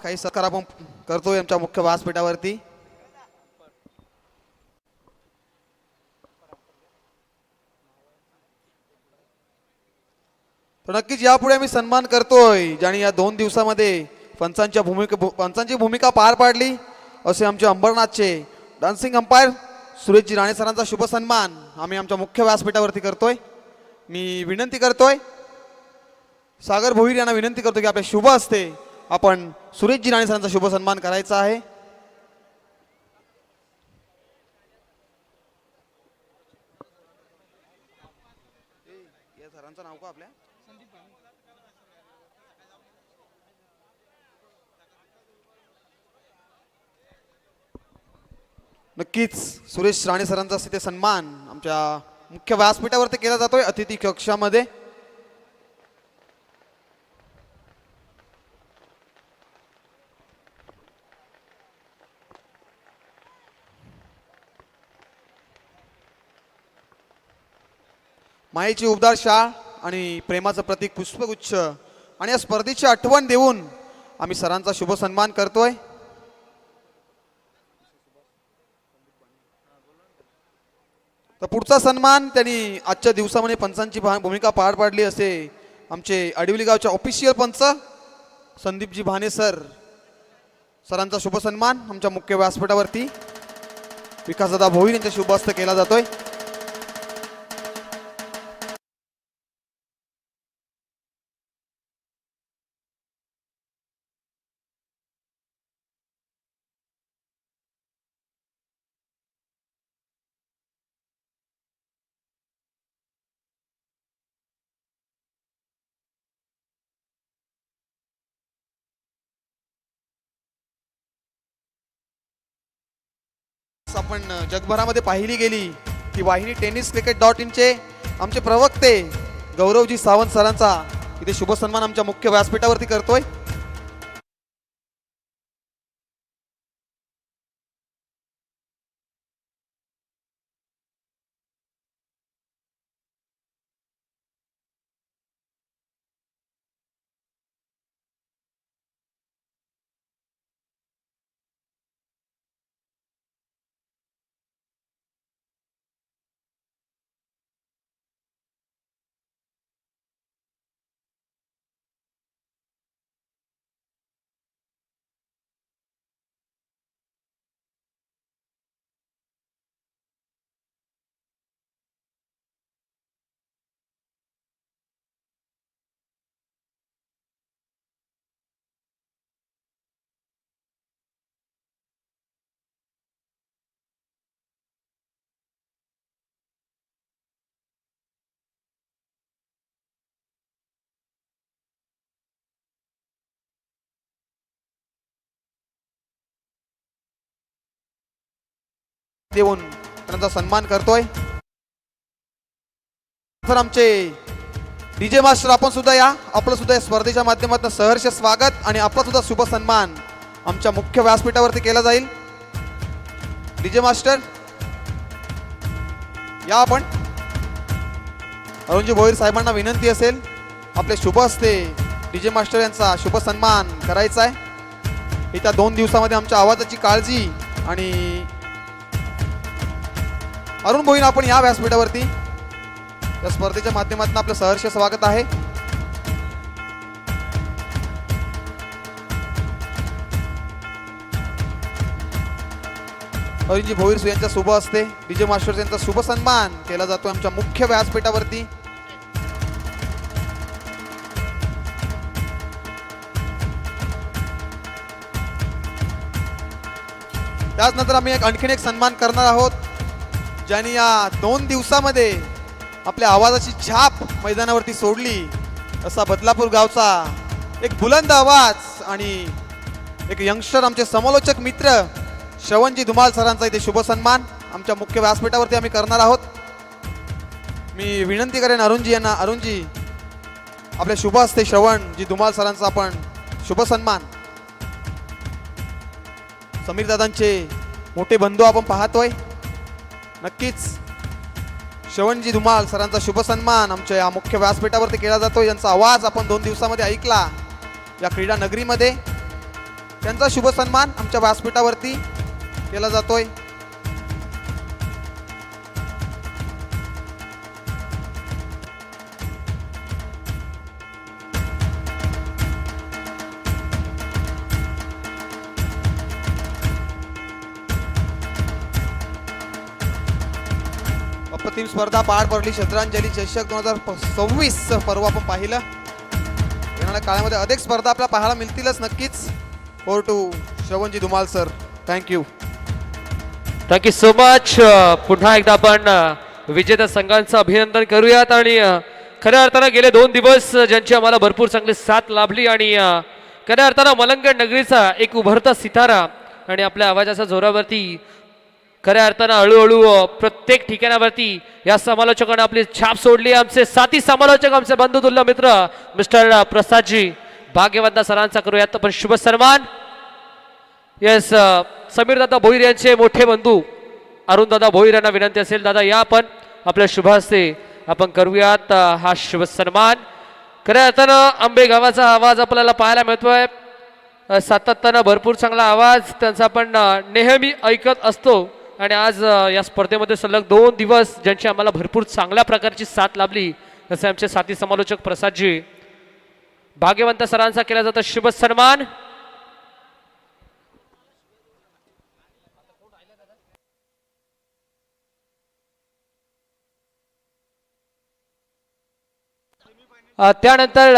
काही सत्कार आपण करतोय आमच्या मुख्य व्यासपीठावरती. तर नक्कीच यापुढे आम्ही सन्मान करतोय ज्यांनी या 2 दिवसामध्ये पंचांची भूमिका पार पाडली असे आमचे अंबरनाथचे डान्सिंग अंपायर सुरेशजी राणे सरांचा शुभ सन्मान आम्ही आमच्या मुख्य व्यासपीठावरती करतोय. मी विनंती करतोय सागर भोईर यांना विनंती करतो की आपल्या शुभ हस्ते आपण सुरेशजी राणे सरांचा शुभ सन्मान करायचा आहे. सरांचं नाव का आपल्या नक्कीच सुरेश राणे सरांचा तिथे सन्मान आमच्या मुख्य व्यासपीठावरती केला जातोय अतिथी कक्षामध्ये. मायेची उबदार शाळ आणि प्रेमाचं प्रतीक पुष्पगुच्छ आणि या स्पर्धेची आठवण देऊन आम्ही सरांचा शुभ सन्मान करतोय. तर पुढचा सन्मान त्यांनी आजच्या दिवसामध्ये पंचांची भूमिका पार पाडली असे आमचे अडविली गावचे ऑफिशियल पंच संदीपजी भाने सरांचा शुभ सन्मान आमच्या मुख्य व्यासपीठावरती विकासदादा भोईर यांच्या शुभ हस्ते केला जातोय. आपण जगभरामध्ये पाहिली गेली की वाहिनी tenniscricket.in आमचे प्रवक्ते गौरवजी सावंत सरांचा इथे शुभ सन्मान आमच्या मुख्य व्यासपीठावरती करतोय. देऊन त्यांचा सन्मान करतोय. तर आमचे डीजे मास्टर आपण सुद्धा या आपलं सुद्धा या स्पर्धेच्या माध्यमातून सहर्ष स्वागत आणि आपला सुद्धा शुभ सन्मान आमच्या मुख्य व्यासपीठावरती केला जाईल. डीजे मास्टर या आपण. अरुणजी भोईर साहेबांना विनंती असेल आपले शुभ हस्ते डीजे मास्टर यांचा शुभ सन्मान करायचा आहे. येत्या 2 दिवसामध्ये आमच्या आवाजाची काळजी आणि अरुण भोईर आपण या व्यासपीठावरती या स्पर्धेच्या माध्यमातून आपलं सहर्ष स्वागत आहे. अरुणजी भोईर यांच्या शुभ हस्ते डीजे मास्टर यांचा शुभ सन्मान केला जातो आमच्या मुख्य व्यासपीठावरती. त्याचनंतर आम्ही आणखीन एक सन्मान करणार आहोत ज्यांनी या 2 दिवसामध्ये आपल्या आवाजाची छाप मैदानावरती सोडली असा बदलापूर गावचा एक बुलंद आवाज आणि एक यंगस्टर आमचे समालोचक मित्र श्रवणजी धुमाल सरांचा इथे शुभ सन्मान आमच्या मुख्य व्यासपीठावरती आम्ही करणार आहोत. मी विनंती करेन अरुणजी यांना. अरुणजी आपल्या शुभ हस्ते श्रवणजी धुमाल सरांचा आपण शुभ सन्मान. समीर दादांचे मोठे बंधू आपण पाहतोय. नक्कीच श्रवणजी धुमाल सरांचा शुभ सन्मान आमच्या या मुख्य व्यासपीठावरती केला जातो. यांचा आवाज आपण 2 दिवसामध्ये ऐकला या क्रीडा नगरीमध्ये. त्यांचा शुभ सन्मान आमच्या व्यासपीठावरती केला जातोय. अप्रतिम स्पर्धा पार पडली. श्रद्धांजली चषक 2026 पर्व आपण पाहिलं. येणाऱ्या काळामध्ये अधिक स्पर्धा आपल्याला पाहायला मिळतीलच नक्कीच. ओव्हर टू श्रवणजी Dhumal sir. Thank you so much. पुन्हा एकदा आपण विजेत्या संघांचं अभिनंदन करूयात. आणि खऱ्या अर्थानं गेले 2 दिवस ज्यांची आम्हाला भरपूर चांगली साथ लाभली आणि खऱ्या अर्थानं मलंगड नगरीचा एक उभरता सितारा आणि आपल्या आवाजाच्या जोरावरती खऱ्या अर्थानं हळूहळू प्रत्येक ठिकाणावरती या समालोचकांना आपली छाप सोडली. आमचे साथी समालोचक, आमचे बंधुतुल्य मित्र मिस्टर प्रसादजी भाग्यवंत सरांचा करूयात आपण शुभ सन्मान. येस, समीर दादा भोईर यांचे मोठे बंधू अरुण दादा भोईर यांना विनंती असेल, दादा या आपण आपल्या शुभ हस्ते आपण करूयात हा शुभ सन्मान. खऱ्या अर्थानं आंबे गावाचा आवाज आपल्याला पाहायला मिळतोय. सातत्यानं भरपूर चांगला आवाज त्यांचा आपण नेहमी ऐकत असतो. आणि आज या स्पर्धेमध्ये सलग 2 दिवस ज्यांची आम्हाला भरपूर चांगल्या प्रकारची साथ लाभली असे आमचे साथी समालोचक प्रसादजी भाग्यवंत सरांचा केला जातो शुभ सन्मान. त्यानंतर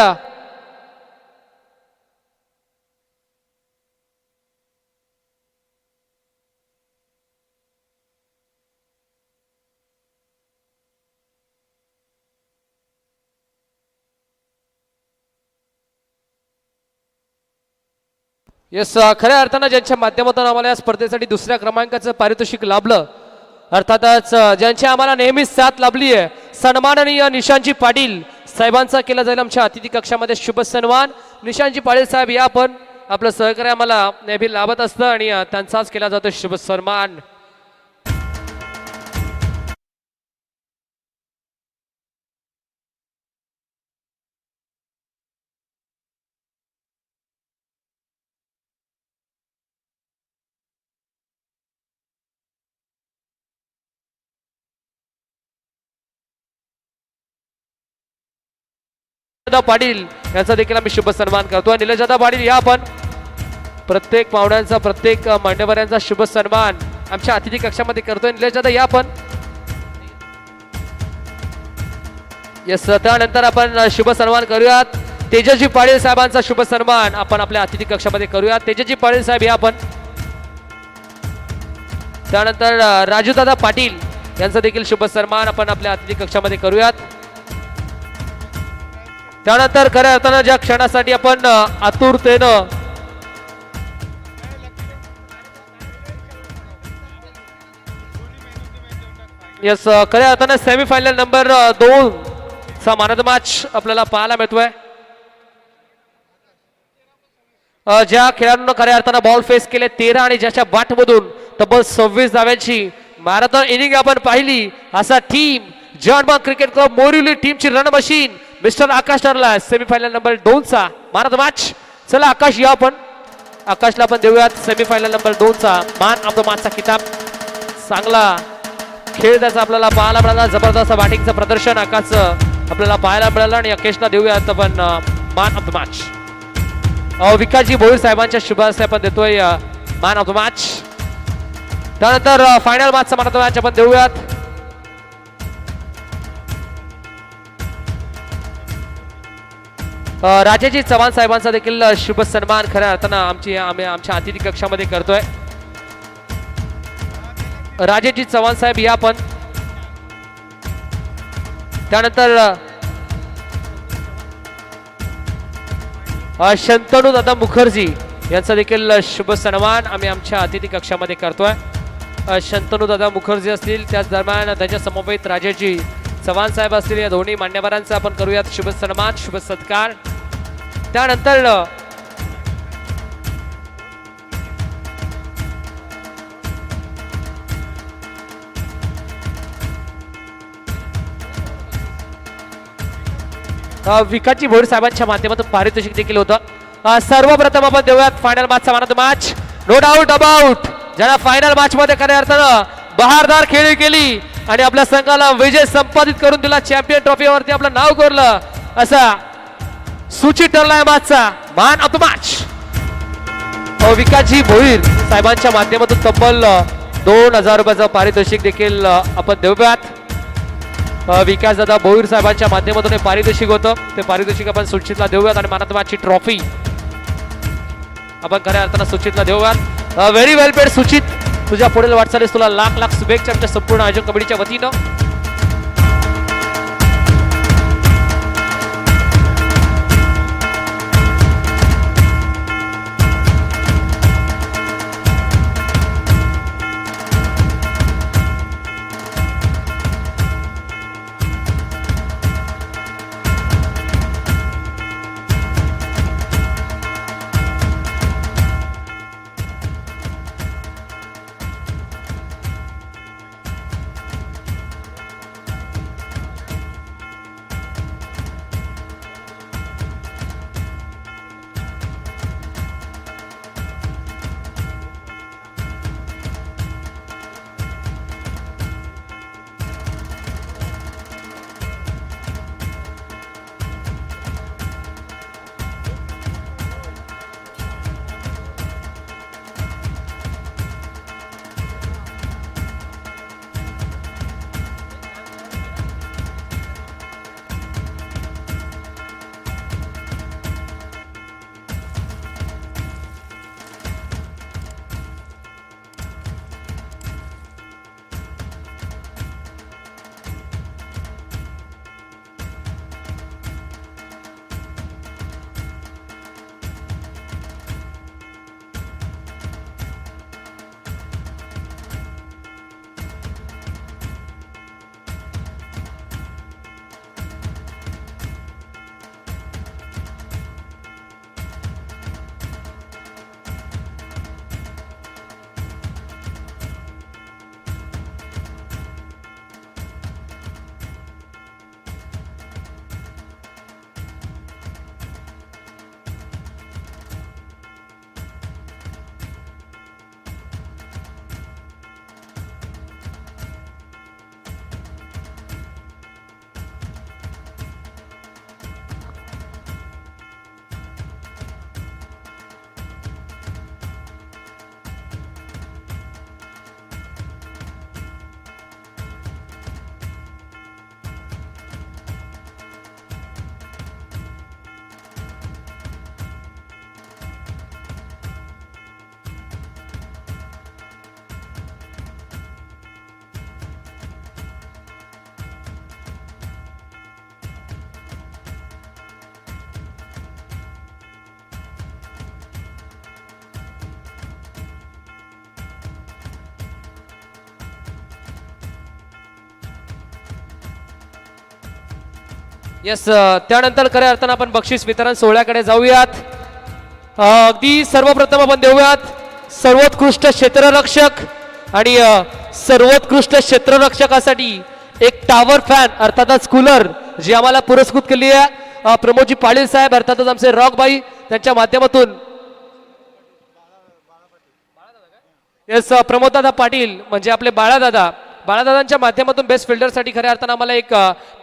येस, खऱ्या अर्थानं ज्यांच्या माध्यमातून आम्हाला या स्पर्धेसाठी 2ऱ्या क्रमांकाचं पारितोषिक लाभलं, अर्थातच ज्यांची आम्हाला नेहमीच साथ लाभली आहे, सन्माननीय निशांजी पाटील साहेबांचा केला जाईल आमच्या अतिथी कक्षामध्ये शुभ सन्मान. निशांजी पाटील साहेब या पण आपलं सहकार्य आम्हाला नेहमी लाभत असतं आणि त्यांचाच केला जातो शुभ सन्मान. पाटील यांचा देखील आम्ही शुभ सन्मान करतो. निलेशदादा पाटील या आपण प्रत्येक पाहुण्यांचा प्रत्येक मान्यवरांचा शुभ सन्मान आमच्या अतिथी कक्षामध्ये करतोय. निलेशदादा या आपण. येस, त्यानंतर आपण शुभ सन्मान करूयात तेजस्वी पाटील साहेबांचा शुभ सन्मान आपण आपल्या अतिथी कक्षामध्ये करूयात. तेजस्वी पाटील साहेब या आपण. त्यानंतर राजूदादा पाटील यांचा देखील शुभ सन्मान आपण आपल्या अतिथी कक्षामध्ये करूयात. त्यानंतर खऱ्या अर्थानं ज्या क्षणासाठी आपण आतुरतेनं येस खऱ्या अर्थानं सेमीफायनल नंबर 2 चा मॅन ऑफ द मॅच आपल्याला पाहायला मिळतोय. ज्या खेळाडूंना खऱ्या अर्थानं बॉल फेस केले 13 आणि ज्याच्या बॅटमधून तब्बल 26 धाव्यांची मॅरेथॉन इनिंग आपण पाहिली, असा टीम जॉनबॉन क्रिकेट क्लब मोरिवली टीमची रन मशीन मिस्टर आकाश ठरला सेमीफायनल नंबर 2 चा मॅन ऑफ द मॅच. चला आकाश या आपण. आकाशला आपण देऊयात सेमीफायनल नंबर 2 चा मॅन ऑफ द मॅचचा किताब. चांगला खेळ त्याचा आपल्याला पाहायला मिळाला, जबरदस्त बॅटिंगचं प्रदर्शन आकाशचं आपल्याला पाहायला मिळालं आणि आकाशला देऊयात आपण मॅन ऑफ द मॅच. विकासजी भोईर साहेबांच्या शुभ हस्ते आपण देतोय मॅन ऑफ द मॅच. त्यानंतर फायनल मॅचचा मॅन ऑफ द मॅच आपण देऊयात राजाजी चव्हाण साहेबांचा देखील शुभ सन्मान खऱ्या अर्थानं आम्ही आमच्या अतिथी कक्षामध्ये करतोय. राजेजी चव्हाण साहेब या पण. त्यानंतर शंतनू दादा मुखर्जी यांचा देखील शुभ सन्मान आम्ही आमच्या अतिथी कक्षामध्ये करतोय. शंतनू दादा मुखर्जी असतील, त्याच दरम्यान त्यांच्या समवेत राजेजी चव्हाण साहेब असतील, या दोन्ही मान्यवरांचा आपण करूयात शुभ सन्मान शुभ सत्कार. त्यानंतर विकासजी भोईर साहेबांच्या माध्यमातून पारितोषिक देखील होतं. सर्वप्रथम आपण देऊयात फायनल मॅचचा man of the match. No doubt about ज्याला फायनल मॅच मध्ये खऱ्या अर्थानं बहारदार खेळी केली आणि आपल्या संघाला विजय संपादित करून दिला, चॅम्पियन ट्रॉफीवरती आपलं नाव कोरलं, असा सूचित ठरलाय मॅचचा मॅन ऑफ द मॅच विकासजी भोईर साहेबांच्या माध्यमातून तब्बल 2000 रुपयाचं पारितोषिक देखील आपण देऊयात. विकास दादा भोईर साहेबांच्या माध्यमातून हे पारितोषिक होतं, ते पारितोषिक आपण सुचितला देऊयात आणि मॅन ऑफ द मॅचची ट्रॉफी आपण खऱ्या अर्थानं सुचितला देऊयात. व्हेरी वेल पेड सुचित, तुझ्या पुढील वाटचालीस तुला लाख लाख शुभेच्छा आमच्या संपूर्ण आयोजक कमिटीच्या वतीनं. येस, त्यानंतर खऱ्या अर्थानं आपण बक्षीस वितरण सोहळ्याकडे जाऊयात. अगदी सर्वप्रथम आपण देऊयात सर्वोत्कृष्ट क्षेत्ररक्षक आणि सर्वोत्कृष्ट क्षेत्ररक्षकासाठी एक टावर फॅन अर्थातच कूलर जी आम्हाला पुरस्कृत केली आहे प्रमोदजी पाटील साहेब अर्थातच आमचे रॉकबाई त्यांच्या माध्यमातून. येस, प्रमोददादा पाटील म्हणजे आपले बाळादादांच्या माध्यमातून बेस्ट फिल्डरसाठी खऱ्या अर्थानं आम्हाला एक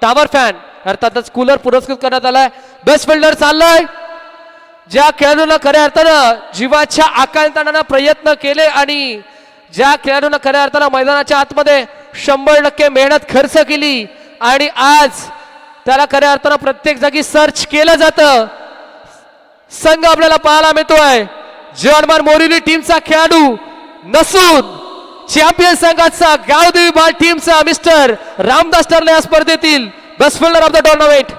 टावर फॅन अर्थातच कूलर पुरस्कृत करण्यात आलाय. बेस्ट फिल्डर चाललाय ज्या खेळाडूंना खऱ्या अर्थानं जीवाच्या आकांताना प्रयत्न केले आणि ज्या खेळाडूंना खऱ्या अर्थानं मैदानाच्या आतमध्ये 100% मेहनत खर्च केली आणि आज त्याला खऱ्या अर्थानं प्रत्येक जागी सर्च केलं जातं. संघ आपल्याला पाहायला मिळतोय जॉनमान मोरिनी टीमचा खेळाडू नसून चॅम्पियन संघाचा गावदेवी बाल टीमचा मिस्टर रामदास टर्ले या स्पर्धेतील best fielder of the tournament.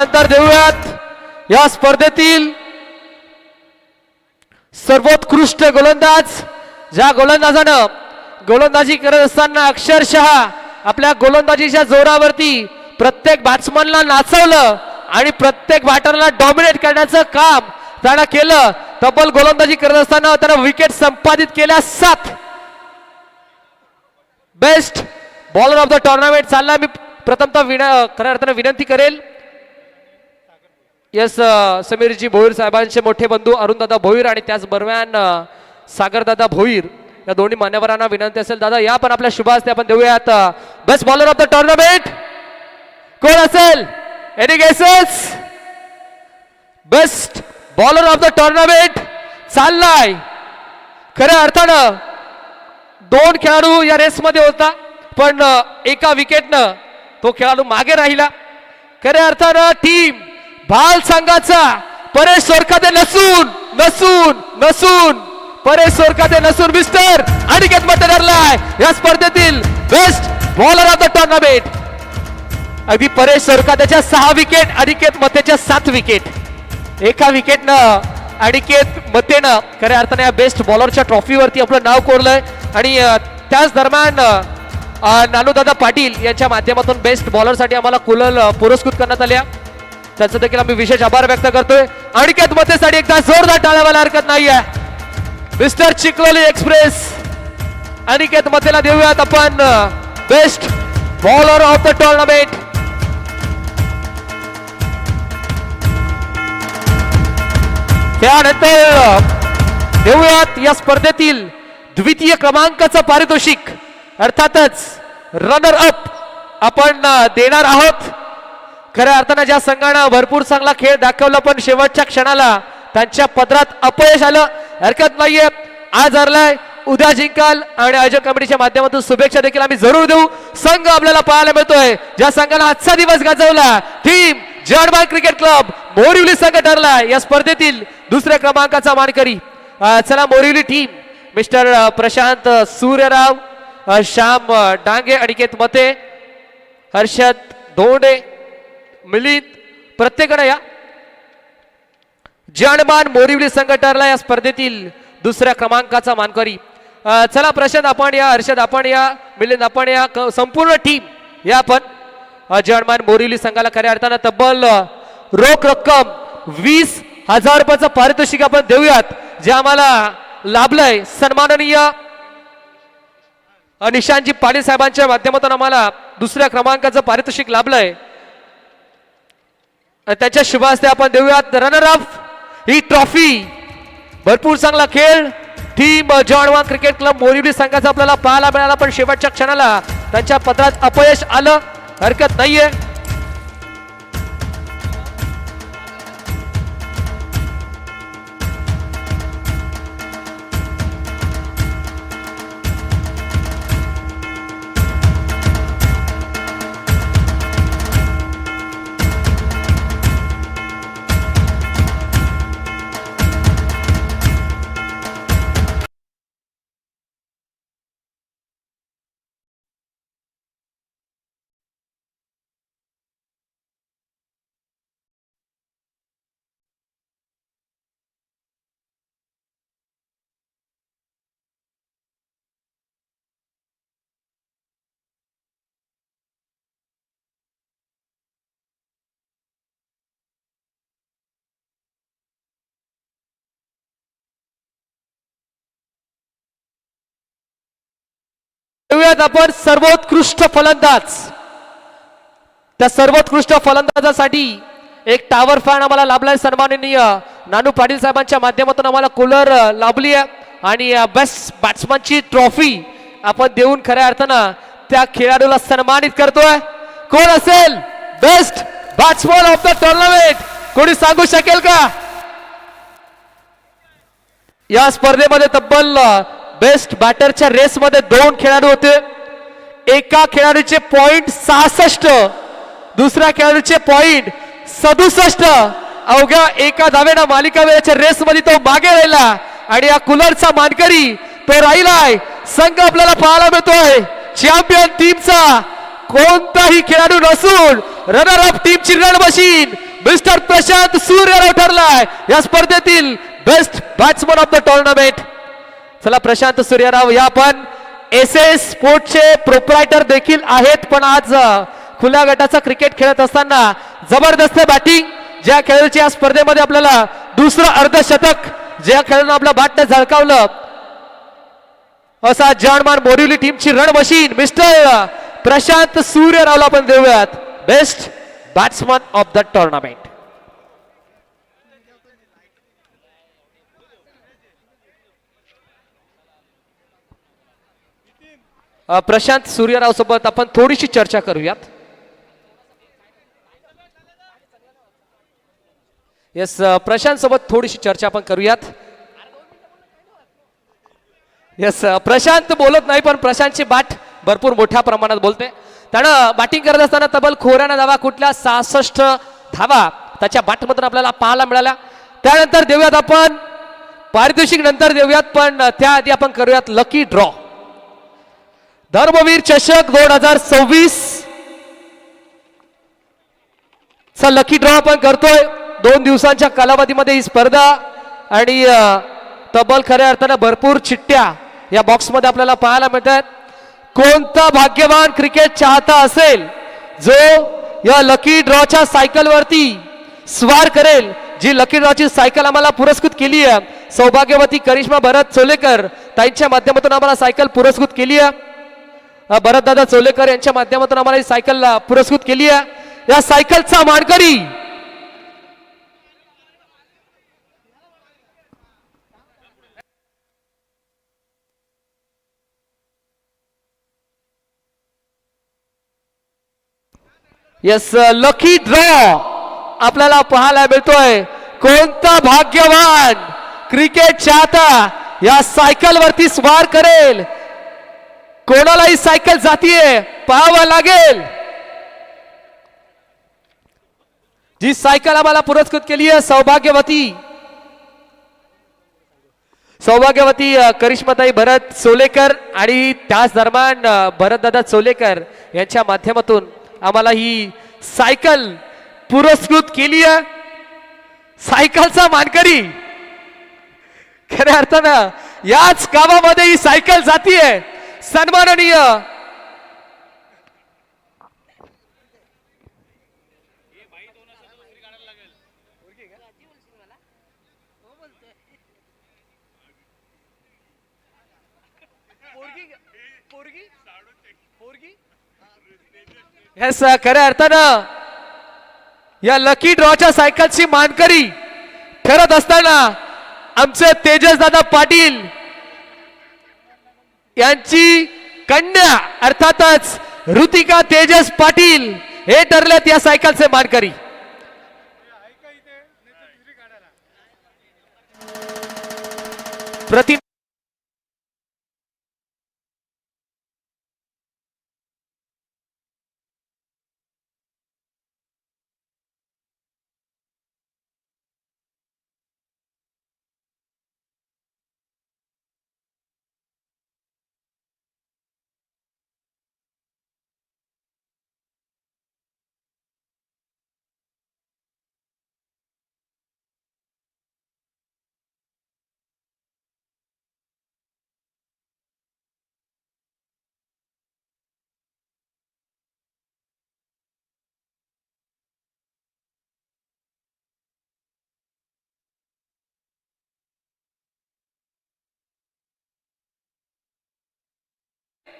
नंतर देऊयात या स्पर्धेतील सर्वोत्कृष्ट गोलंदाज, ज्या गोलंदाजानं गोलंदाजी करत असताना अक्षरशः आपल्या गोलंदाजीच्या जोरावरती प्रत्येक बॅट्समनला नाचवलं आणि प्रत्येक बॅटरला डॉमिनेट करण्याचं काम त्यानं केलं. तब्बल गोलंदाजी करत असताना त्यानं विकेट संपादित केल्या 7. Best bowler of the tournament चालला. मी प्रथमतः खऱ्या अर्थानं विनंती करेल यस समीरजी भोईर साहेबांचे मोठे बंधू अरुणदादा भोईर आणि त्याचबरोबर सागरदादा भोईर या दोन्ही मान्यवरांना विनंती असेल, दादा या पण आपल्या शुभ हस्ते आपण देऊयात best bowler of the tournament कोण असेल? Any guesses? Best bowler of the tournament चाललाय. खऱ्या अर्थानं 2 खेळाडू या रेसमध्ये होता, पण एका विकेटनं तो खेळाडू मागे राहिला. खऱ्या अर्थानं टीम भाल संघाचा परेश सोरखाते नसून परेश सोरखाते नसून मिस्टर अनिकेत मते ठरलाय या स्पर्धेतील best bowler of the tournament. अगदी परेश सोरखातेच्या 6 विकेट, अनिकेत मतेच्या 7 विकेट. एका विकेटनं अनिकेत मतेनं खऱ्या अर्थाने या बेस्ट बॉलरच्या ट्रॉफीवरती आपलं नाव कोरलंय. आणि त्याच दरम्यान नानूदादा पाटील यांच्या माध्यमातून बेस्ट बॉलरसाठी आम्हाला कुलल पुरस्कृत करण्यात आल्या. त्याचं देखील आम्ही विशेष आभार व्यक्त करतोय. अनिकेत मतेसाठी एकदा जोरदार टाळ्या व्हायला हरकत नाहीये. मिस्टर चिखलोली एक्सप्रेस अनिकेत मतेला देऊयात आपण best bowler of the tournament. त्यानंतर देऊयात या स्पर्धेतील द्वितीय क्रमांकाचं पारितोषिक, अर्थातच रनर अप आपण देणार आहोत. खऱ्या अर्थानं ज्या संघानं भरपूर चांगला खेळ दाखवला पण शेवटच्या क्षणाला त्यांच्या पदरात अपयश आलं, हरकत नाहीये. आज हरलाय, उद्या जिंकाल आणि आयोजक कमिटीच्या माध्यमातून शुभेच्छा देखील आम्ही जरूर देऊ. संघ आपल्याला पाहायला मिळतोय ज्या संघाला आजचा दिवस गाजवला, टीम जर्मन क्रिकेट क्लब मोरिवली संघ ठरला या स्पर्धेतील 2ऱ्या क्रमांकाचा मानकरी. चला मोरिवली टीम, मिस्टर प्रशांत सूर्यराव, श्याम डांगे, अनिकेत मते, हर्षद धोंडे, मिलिंद प्रत्येकानं या. जानमान मोरिवली संघ ठरला या स्पर्धेतील 2ऱ्या क्रमांकाचा मानकरी. चला प्रशांत आपण या, हर्षद आपण या, मिलिंद आपण या, संपूर्ण टीम या आपण जानमान मोरिवली संघाला खऱ्या अर्थानं तब्बल रोख रक्कम 20,000 रुपयाचं पारितोषिक आपण देऊयात, जे आम्हाला लाभलंय. सन्माननीय निशांतजी पाटील साहेबांच्या माध्यमातून आम्हाला 2ऱ्या क्रमांकाचं पारितोषिक लाभलंय. त्याच्या शुभ हस्ते आपण देऊयात रनर अप ही ट्रॉफी. भरपूर चांगला खेळ टीम जॉनवान क्रिकेट क्लब मोरिवली संघाचा आपल्याला पाहायला मिळाला, पण शेवटच्या क्षणाला त्यांच्या पदरात अपयश आलं, हरकत नाहीये. आपण सर्वोत्कृष्ट फलंदाज, त्या सर्वोत्कृष्ट फलंदाजासाठी एक टावर फॅन आम्हाला लाभलाय. सन्माननीय नानू पाटील साहेबांच्या माध्यमातून आम्हाला कूलर लाभली आहे आणि बेस्ट बॅट्समनची ट्रॉफी आपण देऊन खऱ्या अर्थानं त्या खेळाडूला सन्मानित करतोय. कोण असेल best batsman of the tournament? कोणी सांगू शकेल का? या स्पर्धेमध्ये तब्बल बेस्ट बॅटरच्या रेसमध्ये 2 खेळाडू होते. एका खेळाडूचे पॉइंट 66, दुसऱ्या खेळाडूचे पॉइंट 67. अवघ्या एका धावेनं मालिका वेळेच्या रेसमध्ये तो मागे राहिला आणि या कूलरचा मानकरी तो राहिलाय. संघ आपल्याला पाहायला मिळतोय चॅम्पियन टीमचा कोणताही खेळाडू नसून रनर अप टीमची रण मशीन मिस्टर प्रशांत सूर्यराव ठरलाय या स्पर्धेतील best batsman of the tournament. चला प्रशांत सूर्यराव या पण एस एस स्पोर्ट्सचे प्रोप्रायटर देखील आहेत, पण आज खुल्या गटाचा क्रिकेट खेळत असताना जबरदस्त बॅटिंग ज्या खेळाची या स्पर्धेमध्ये आपल्याला दुसरं अर्धशतक ज्या खेळानं आपल्या बॅटने झळकावलं असा जानमान बोरिवली टीमची रण मशीन मिस्टर प्रशांत सूर्यरावला आपण देऊयात best batsman of the tournament. Prashant Suryarao सोबत आपण थोडीशी चर्चा करूयात. येस प्रशांत सोबत थोडीशी चर्चा आपण करूयात. येस प्रशांत बोलत नाही, पण प्रशांतची बॅट भरपूर मोठ्या प्रमाणात बोलते. त्यानं बॅटिंग करत असताना तब्बल खोऱ्यानं धावा कुठल्या 66 धावा त्याच्या बॅटमधून आपल्याला पाहायला मिळाल्या. त्यानंतर देऊयात आपण पारितोषिक नंतर देऊयात, पण त्याआधी आपण करूयात लकी ड्रॉ. धर्मवीर चषक 2026 चा लकी ड्रॉ आपण करतोय. 2 दिवसांच्या कालावधीमध्ये ही स्पर्धा आणि तब्बल खऱ्या अर्थानं भरपूर चिठ्ठ्या या बॉक्समध्ये आपल्याला पाहायला मिळतात. कोणता भाग्यवान क्रिकेट चाहता असेल जो या लकी ड्रॉच्या सायकलवरती स्वार करेल. जी लकी ड्रॉची सायकल आम्हाला पुरस्कृत केली आहे सौभाग्यवती करिश्मा भरत चोलेकर ताईंच्या माध्यमातून आम्हाला सायकल पुरस्कृत केली आहे. भरत दादा चोलेकर यांच्या माध्यमातून आम्हाला ही सायकल पुरस्कृत केली आहे. या सायकलचा मानकरी यस लकी ड्रॉ आपल्याला पाहायला मिळतोय. कोणता भाग्यवान क्रिकेट चाहता या सायकल वरती स्वार करेल. कोणाला ही सायकल जातीये पाहावं लागेल. जी सायकल आम्हाला पुरस्कृत केली आहे सौभाग्यवती करिश्माताई भरत चोलेकर आणि त्याच दरम्यान भरतदादा चोलेकर यांच्या माध्यमातून आम्हाला ही सायकल पुरस्कृत केली आहे. सायकलचा मानकरी खऱ्या अर्थानं याच गावामध्ये ही सायकल जातीये. सन्माननीय यस खऱ्या अर्थानं या लकी ड्रॉच्या सायकलची मानकरी ठरत असताना आमचे तेजस दादा पाटील यांची कन्या अर्थातच ऋतिका तेजस पाटील हे ठरलेत या सायकलचे मानकरी. प्रति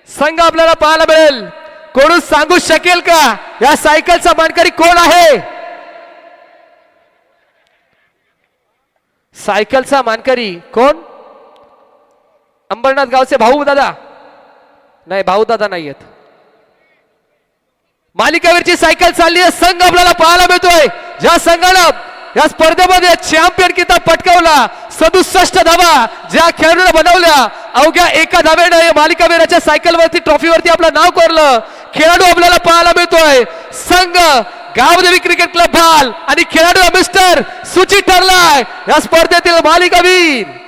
संघ आपल्याला पाहायला मिळेल. कोण सांगू शकेल का या सायकलचा मानकरी कोण आहे. सायकलचा मानकरी कोण. अंबरनाथ गावचे भाऊ दादा नाही, भाऊ दादा नाहीयेत. मालिकावीरची सायकल चालली आहे. संघ आपल्याला पाहायला मिळतोय ज्या संघानं या स्पर्धेमध्ये चॅम्पियन किताब पटकावला. 67 धावा ज्या खेळाडूने बनवल्या. अवघ्या एका धावेने या मालिकावीराच्या सायकलवरती ट्रॉफीवरती आपलं नाव कोरलं. खेळाडू आपल्याला पाहायला मिळतोय संघ गावदेवी क्रिकेट क्लब भाल आणि खेळाडू मिस्टर सूचित ठरलाय या स्पर्धेतील मालिकावीर.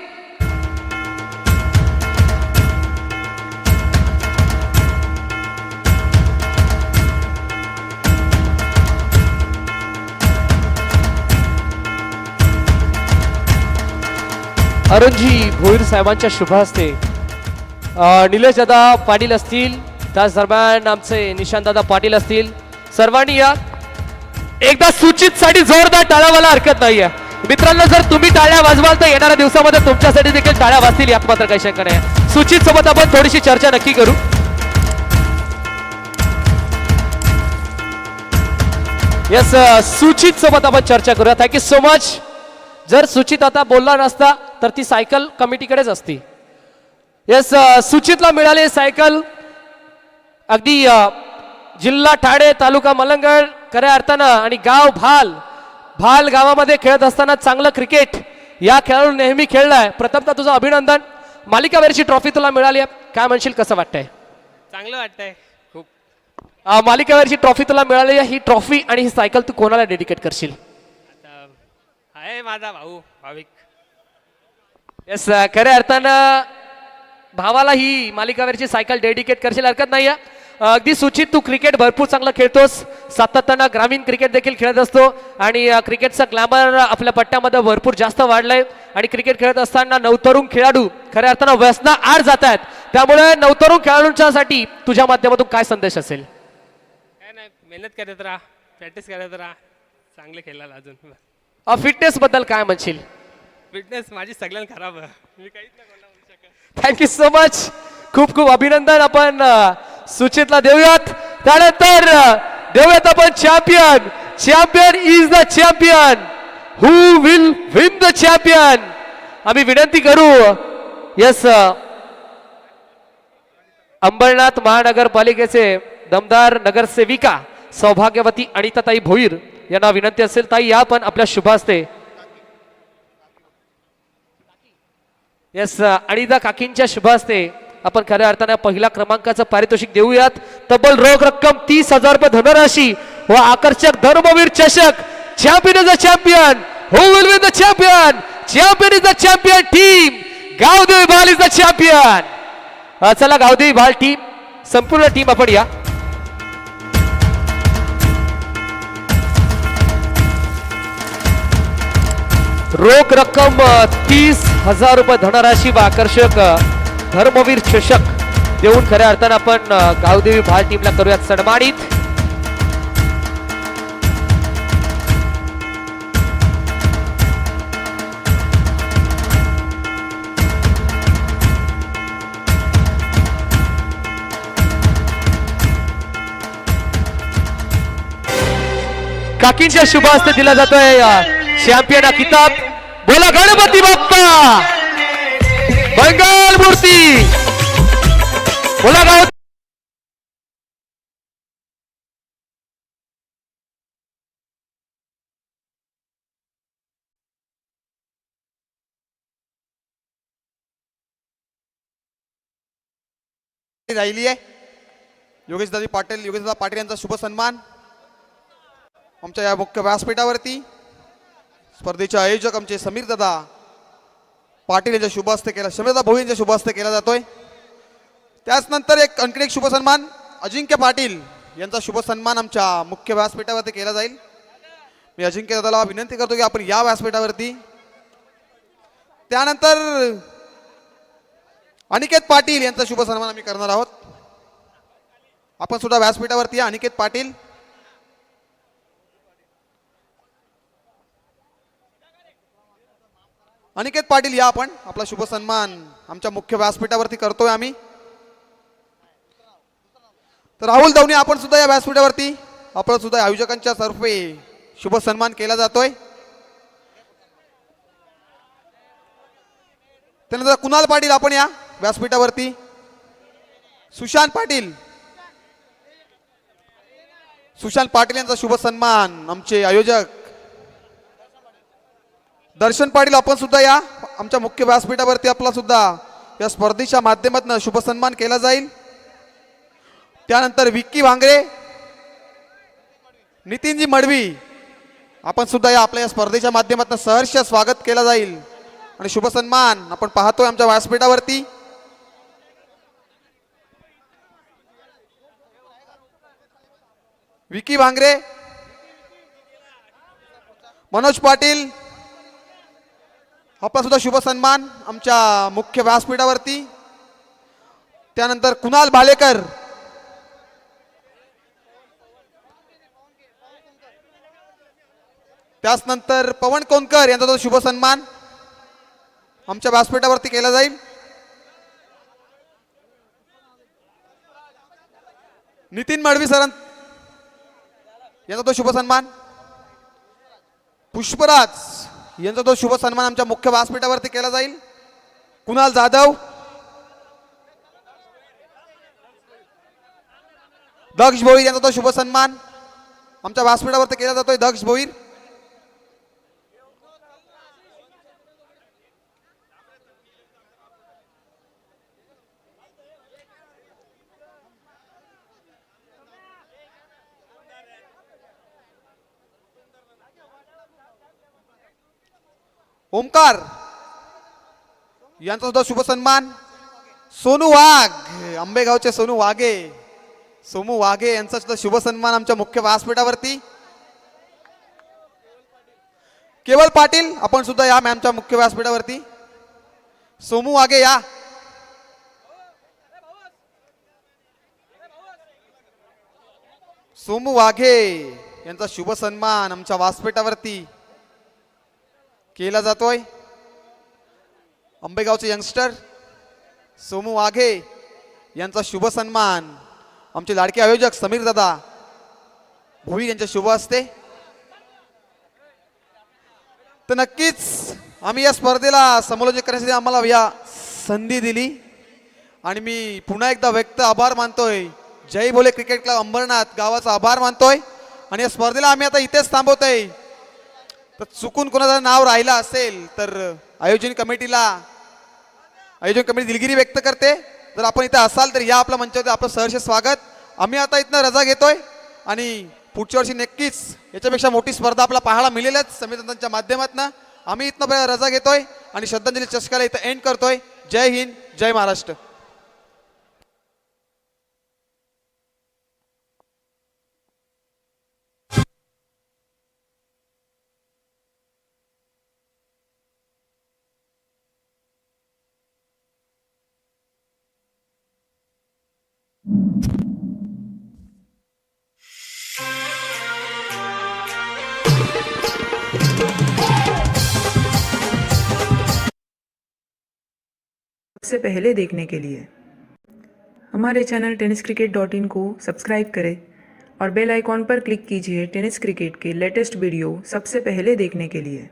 अरुणजी भोईर साहेबांच्या शुभ हस्ते निलेश दादा पाटील असतील, त्याच दरम्यान आमचे निशांत दादा पाटील असतील. सर्वांनी या एकदा सूचित साठी जोरदार टाळ्या मला हरकत नाहीये. मित्रांनो, जर तुम्ही टाळ्या वाजवाल तर येणाऱ्या दिवसामध्ये तुमच्यासाठी देखील टाळ्या वाजतील, यात मात्र काही शंका नाही. सूचित सोबत आपण थोडीशी चर्चा नक्की करू. येस, सूचित सोबत आपण चर्चा करूया. Thank you so much. जर सूचित आता बोलला नसता तर ती सायकल कमिटीकडेच असती. येस, सूचितला मिळाले सायकल. अगदी जिल्हा ठाणे, तालुका मलंगड, खऱ्या अर्थानं आणि गाव भाल गावामध्ये खेळत असताना चांगलं क्रिकेट या खेळाडू नेहमी खेळलाय. प्रथमतः तुझं अभिनंदन. मालिकावीरची ट्रॉफी तुला मिळाली आहे, काय म्हणशील, कसं वाटतंय? चांगलं वाटतंय खूप. मालिकावीरची ट्रॉफी तुला मिळाली आहे. ही ट्रॉफी आणि ही सायकल तू कोणाला डेडिकेट करशील? आता आहे माझा भाऊ भाविक. येस, खऱ्या अर्थानं भावाला ही मालिकावीरची सायकल डेडिकेट करशील, हरकत नाही. अगदी सूचित, तू क्रिकेट भरपूर चांगलं खेळतोस, सातत्यानं ग्रामीण क्रिकेट देखील खेळत असतो आणि क्रिकेटचा ग्लॅमर आपल्या पट्ट्यामध्ये भरपूर जास्त वाढलंय. आणि क्रिकेट खेळत असताना नवतरुण खेळाडू खऱ्या अर्थानं व्यसना आड जात आहेत. त्यामुळे नवतरुण खेळाडूंच्यासाठी तुझ्या माध्यमातून काय संदेश असेल? काय नाही, मेहनत करत राहा, प्रॅक्टिस करत राहा, चांगले खेळायला अजून. फिटनेस बद्दल काय म्हणशील? फिटनेस माझी सगळ्यांना खराब आहे, मी काहीच नाही बोलू शकत. Thank you so much. खूप खूप अभिनंदन. आपण सूचितला देऊयात. त्यानंतर देऊयात आपण champion. Champion is the champion who will win the champion. आम्ही विनंती करू. यस, अंबरनाथ महानगरपालिकेचे दमदार नगरसेविका सौभाग्यवती अनिताताई भोईर यांना विनंती असेल, ताई या पण आपल्या शुभ हस्ते. येस, अनिता काकींच्या शुभ हस्ते आपण खऱ्या अर्थाने पहिला क्रमांकाचं पारितोषिक देऊयात. तब्बल रोख रक्कम 30,000 रुपये धनराशी व आकर्षक धर्मवीर चषक. Champion is the champion who will win the champion. Champion is the champion team. Gavdevi भाल इज द चॅम्पियन. चला गावदेवी भाल टीम, संपूर्ण टीम आपण या. रोख रक्कम 30,000 रुपये धनराशी व आकर्षक धर्मवीर चषक देऊन खऱ्या अर्थानं आपण गावदेवी भाल टीमला करूयात सन्मानित. काकींच्या शुभ हस्ते दिला जातोय चॅम्पियन किताब. बोला गणपती बाप्पा मंगल मूर्ती. बोला गाव. राहिली आहे योगेशदादी पाटील यांचा शुभ सन्मान आमच्या या मुख्य व्यासपीठावरती स्पर्धेचे आयोजक आमचे समीर दादा पाटील यांच्या शुभ हस्ते केला, समीर दादा भोई यांच्या शुभ हस्ते केला जातोय. त्याच नंतर आणखी एक शुभ सन्मान अजिंक्य पाटील यांचा शुभ सन्मान आमच्या मुख्य व्यासपीठावरती केला जाईल. मी अजिंक्य दादाला विनंती करतो की आपण या व्यासपीठावरती. त्यानंतर अनिकेत पाटील यांचा शुभ सन्मान आम्ही करणार आहोत. आपण सुद्धा व्यासपीठावरती या. अनिकेत पाटील, अनिकेत पाटील या. आपण आपला शुभ सन्मान आमच्या मुख्य व्यासपीठावरती करतोय आम्ही. तर राहुल दवणे आपण सुद्धा या व्यासपीठावरती आपण सुद्धा आयोजकांच्या तर्फे शुभ सन्मान केला जातोय. त्यानंतर कुणाल पाटील आपण या व्यासपीठावरती. सुशांत पाटील यांचा शुभ सन्मान आमचे आयोजक दर्शन पाटील आपण सुद्धा या आमच्या मुख्य व्यासपीठावरती. आपला सुद्धा या स्पर्धेच्या माध्यमातून शुभ सन्मान केला जाईल. त्यानंतर विक्की भांगरे, नितीनजी मडवी आपण सुद्धा या आपल्या या स्पर्धेच्या माध्यमातून सहर्ष स्वागत केला जाईल आणि शुभ सन्मान आपण पाहतोय आमच्या व्यासपीठावरती. विक्की भांगरे, मनोज पाटील आपला सुद्धा शुभ सन्मान आमच्या मुख्य व्यासपीठावरती. त्यानंतर कुणाल भालेकर, त्याचनंतर पवन कोनकर यांचा तो शुभ सन्मान आमच्या व्यासपीठावरती केला जाईल. नितीन मडवी सर यांचा तो शुभ सन्मान. पुष्पराज यांचा तो शुभ सन्मान आमच्या मुख्य व्यासपीठावरती केला जाईल. कुणाल जाधव, दक्ष भोईर यांचा तो शुभ सन्मान आमच्या व्यासपीठावरती केला जातोय. दक्ष भोईर, ओमकार यांचा सुद्धा शुभ सन्मान. सोनू वाघ, आंबेगावचे सोनू वाघे, सोमू वाघे यांचा सुद्धा शुभ सन्मान आमच्या मुख्य व्यासपीठावरती. केवल पाटील आपण सुद्धा या मॅमच्या मुख्य व्यासपीठावरती. सोमू वाघे या. सोमू वाघे यांचा शुभ सन्मान आमच्या व्यासपीठावरती केला जातोय. आंबेगावचे यंगस्टर सोमू वाघे यांचा शुभ सन्मान आमचे लाडके आयोजक समीर दादा भोईर यांच्या शुभ हस्ते. तर नक्कीच आम्ही या स्पर्धेला समालोचन करण्यासाठी आम्हाला या संधी दिली आणि मी पुन्हा एकदा व्यक्त आभार मानतोय. जय भोले क्रिकेट क्लब अंबरनाथ गावाचा आभार मानतोय. आणि या स्पर्धेला आम्ही आता इथेच थांबवतोय. तर चुकून कोणाचं नाव राहिलं असेल तर आयोजन कमिटी दिलगिरी व्यक्त करते. जर आपण इथे असाल तर या आपल्या मंचावर आपलं सहर्ष स्वागत. आम्ही आता इथनं रजा घेतोय आणि पुढच्या वर्षी नक्कीच याच्यापेक्षा मोठी स्पर्धा आपल्याला पाहायला मिळेलच समितीच्या माध्यमातून. आम्ही इथनं रजा घेतोय आणि श्रद्धांजली चषकाला इथं एंड करतोय. जय हिंद, जय महाराष्ट्र. सबसे पहले देखने के लिए हमारे चैनल tenniscricket.in को सब्सक्राइब करें और बेल आइकॉन पर क्लिक कीजिए टेनिस क्रिकेट के लेटेस्ट वीडियो सबसे पहले देखने के लिए.